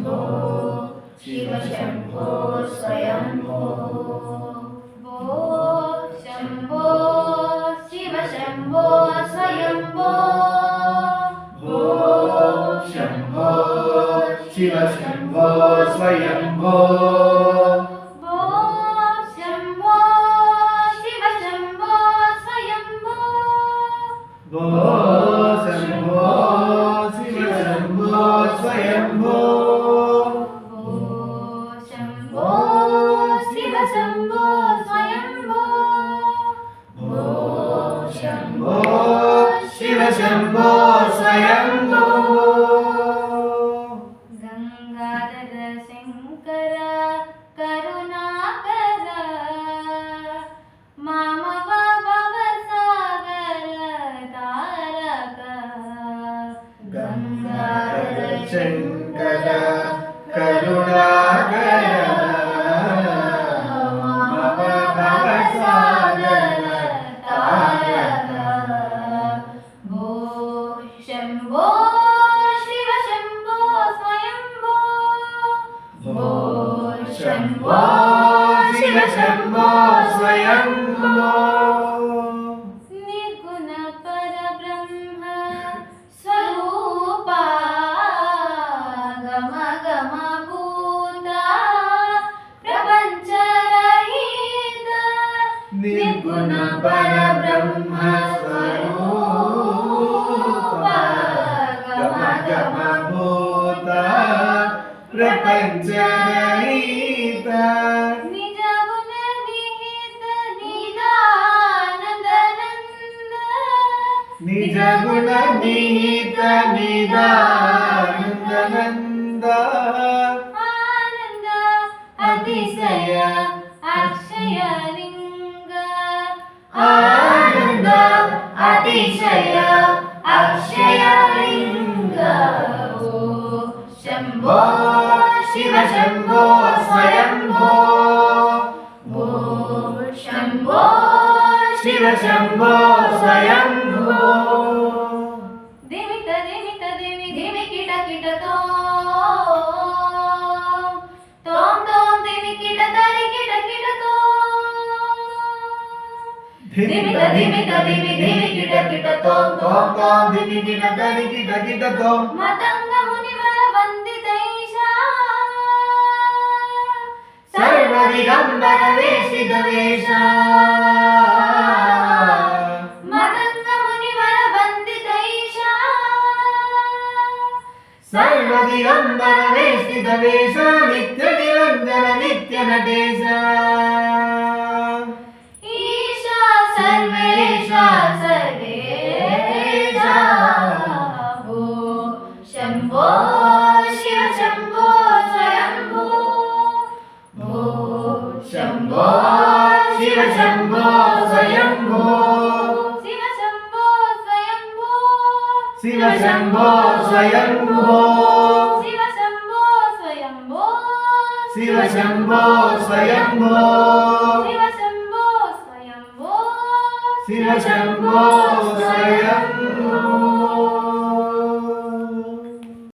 शम्भो शिव शम्भो स्वयम्भो भो शम्भो शिव शम्भो स्वयम्भो भो शम्भो शिव शम्भो स्वयम्भो भो शम्भो शिव शम्भो स्वयम्भो भो शम्भो शिव शम्भो स्वयम्भो भो शम्भो शिव शम्भो स्वयम्भो भो शम्भो शिव शम्भो स्वयम्भो गंगाधर शंकर करुणाकर मामव भवसागर तारक गंगाधर शंकर करुणाकर मामव भवसागर तारक भो शम्भो शिव शम्भो स्वयम्भो भो शम्भो शिव शम्भो स्वयम्भो निर्गुण परब्रह्म स्वरूपा गम गम भूता प्रपंच रहित निर्गुण परब्रह्म स्वरूपा गम गम भूता प्रपंच रहित निज गुण निहित निदानंदनंद निज गुण निहित निदानंद आनंद अतिशय अक्षय लिंग आनंद अतिशय अक्षय लिंग ओ शम्भो शिव शम्भो स्वयम्भो भो शम्भो शिव शम्भो स्वयम्भो धिमित धिमित धिमि धिमि किट किट तोम तोम धिमि किट तरि किट किट तोम धिमित धिमित धिमि धिमि किट किट तोम धिमि किट तरि किट किट तोम मतंग मुनिवर वंदितैषा सर्वदिगंबर वेशित वेषा मतंग मुनिवर वंदितैषा सर्वदिगंबर वेशित वेषा नित्य निरंजन नित्य नटेशा ईशा सर्वेशा सर्वेशा भो शम्भो शिव शम्भो स्वयम्भो भो शम्भो शिव शम्भो स्वयम्भो शिव शम्भो स्वयम्भो शिव शम्भो स्वयम्भो शिव शम्भो स्वयम्भो शिव शम्भो स्वयम्भो शिव शम्भो स्वयम्भो शिव शम्भो स्वयम्भो